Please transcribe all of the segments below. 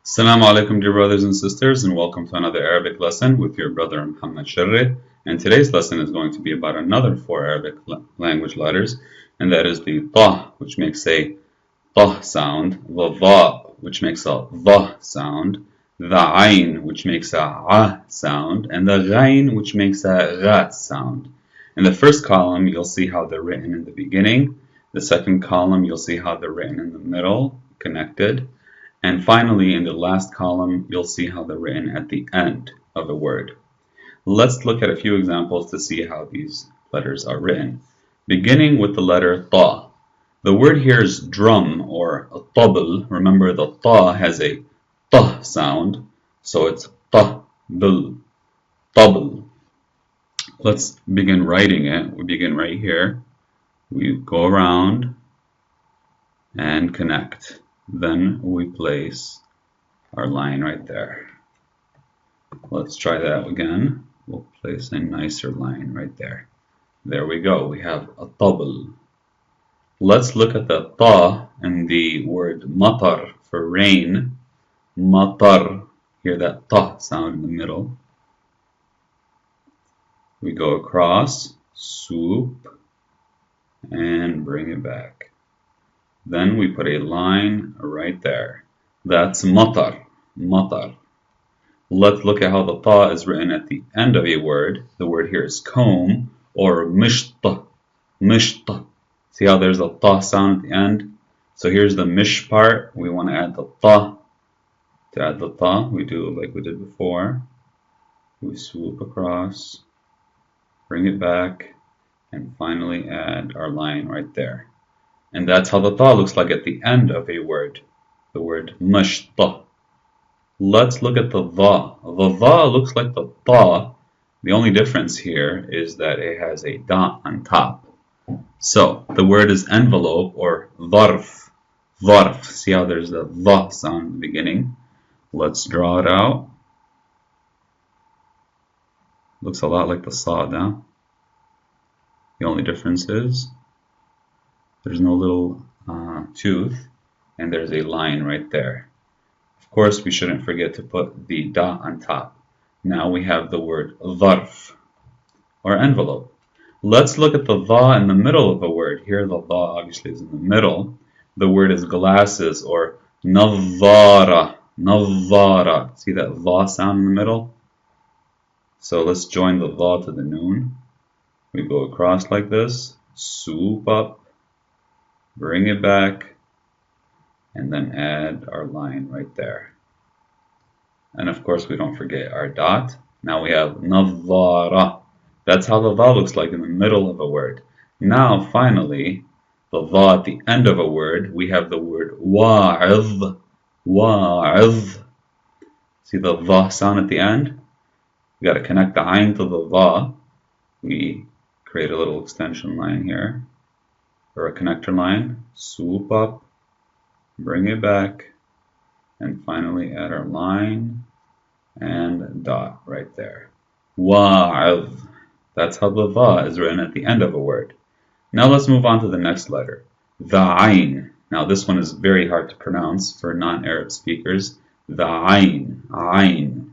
Assalamu alaikum, dear brothers and sisters, and welcome to another Arabic lesson with your brother Muhammad Sharri. And today's lesson is going to be about another four Arabic language letters, and that is the ta, which makes a ta sound, the dha, which makes a dha sound, the ayn, which makes a a sound, and the ghayn, which makes a gha sound. In the first column, you'll see how they're written in the beginning. The second column, you'll see how they're written in the middle, connected. And finally, in the last column, you'll see how they're written at the end of a word. Let's look at a few examples to see how these letters are written. Beginning with the letter ta. The word here is drum or tabl. Remember, the ta has a ta sound, so it's tabl, tabl. Let's begin writing it. We begin right here. We go around and connect. Then we place our line right there. Let's try that again. We'll place a nicer line right there. There we go. We have a tabl. Let's look at the ta in the word matar for rain. Matar. Hear that ta sound in the middle. We go across, swoop, and bring it back. Then we put a line right there. That's matar, matar. Let's look at how the ta is written at the end of a word. The word here is comb or mishta, mishta. See how there's a ta sound at the end? So here's the mish part. We want to add the ta. To add the ta, we do like we did before. We swoop across, bring it back, and finally add our line right there. And that's how the ta looks like at the end of a word, the word mashta. Let's look at the dha. The dha looks like the ta. The only difference here is that it has a dot on top. So the word is envelope or dharf. Dharf. See how there's the dha sound in the beginning? Let's draw it out. Looks a lot like the sad, huh? The only difference is there's no little tooth, and there's a line right there. Of course, we shouldn't forget to put the dot on top. Now we have the word dharf, or envelope. Let's look at the dha in the middle of a word. Here the dha obviously is in the middle. The word is glasses, or nadhara, nadhara. See that dha sound in the middle? So let's join the dha to the noon. We go across like this, swoop up, bring it back, and then add our line right there. And of course, we don't forget our dot. Now we have nadhara. That's how the dha looks like in the middle of a word. Now, finally, the dha at the end of a word, we have the word wa'idh, wa'idh. See the dha sound at the end? We got to connect the ayn to the dha. We create a little extension line here, or a connector line, swoop up, bring it back, and finally add our line and dot right there. Wa'idh. That's how the dha is written at the end of a word. Now let's move on to the next letter, the ayn. Now this one is very hard to pronounce for non-Arab speakers. The ayn, ayn.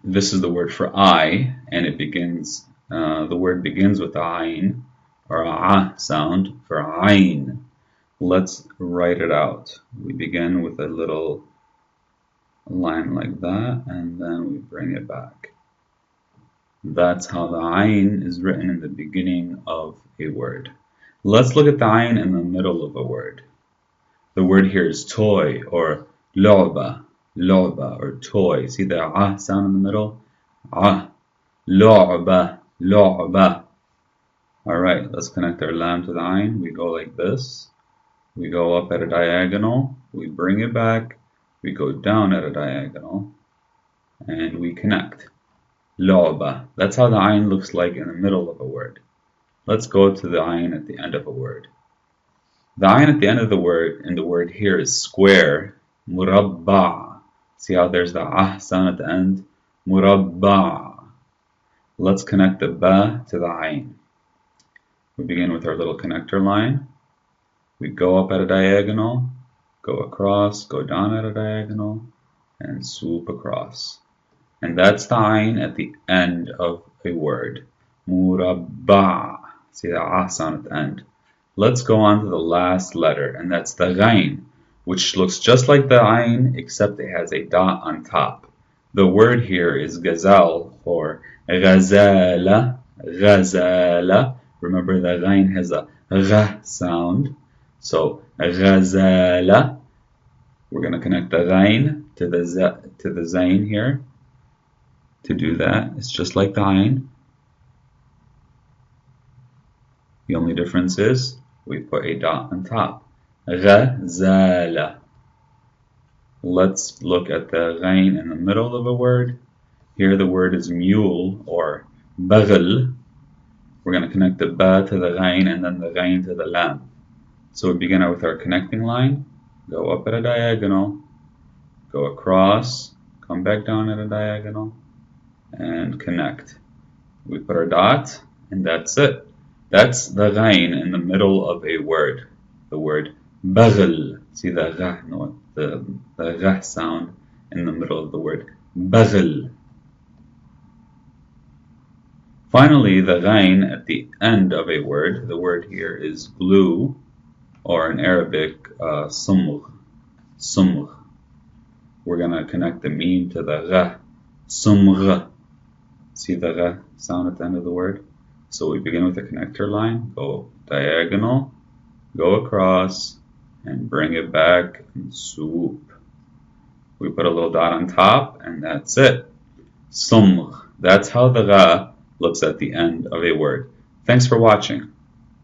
This is the word for eye, and it begins. The word begins with a ayn, or a sound for ayn. Let's write it out. We begin with a little line like that, and then we bring it back. That's how the ayn is written in the beginning of a word. Let's look at the ayn in the middle of a word. The word here is toy, or lu'ba, lu'ba, or toy. See the ah sound in the middle? Ah, lu'ba, lu'ba. Alright, let's connect our lam to the ayn. We go like this. We go up at a diagonal, we bring it back, we go down at a diagonal, and we connect. Lu'ba. That's how the ayn looks like in the middle of a word. Let's go to the ayn at the end of a word. The ayn at the end of the word, in the word here, is square, murabba. See how there's the ah sound at the end? Murabba. Let's connect the ba to the ayn. We begin with our little connector line. We go up at a diagonal, go across, go down at a diagonal, and swoop across. And that's the ayn at the end of a word. Murabba. See the ah sound at the end. Let's go on to the last letter, and that's the ghayn, which looks just like the ayn except it has a dot on top. The word here is gazelle or ghazala. Ghazala. Remember the ghayn has a gh sound. So ghazala. We're going to connect the ghayn to the zayn here. To do that, it's just like the ayn. The only difference is we put a dot on top. Ghazala. Let's look at the ghayn in the middle of a word. Here the word is mule or baghl. We're going to connect the ba to the ghayn and then the ghayn to the lam. So we begin with our connecting line. Go up at a diagonal. Go across. Come back down at a diagonal. And connect. We put our dot and that's it. That's the ghayn in the middle of a word. The word baghl. See the gh note, the gh sound in the middle of the word. Baghl. Finally, the ghayn at the end of a word. The word here is glue, or in Arabic, sumgh. Sumgh. We're going to connect the meme to the gh. Sumgh. See the gh sound at the end of the word? So we begin with the connector line, go diagonal, go across, and bring it back and swoop. We put a little dot on top, and that's it. Sumgh. That's how the gha looks at the end of a word. Thanks for watching.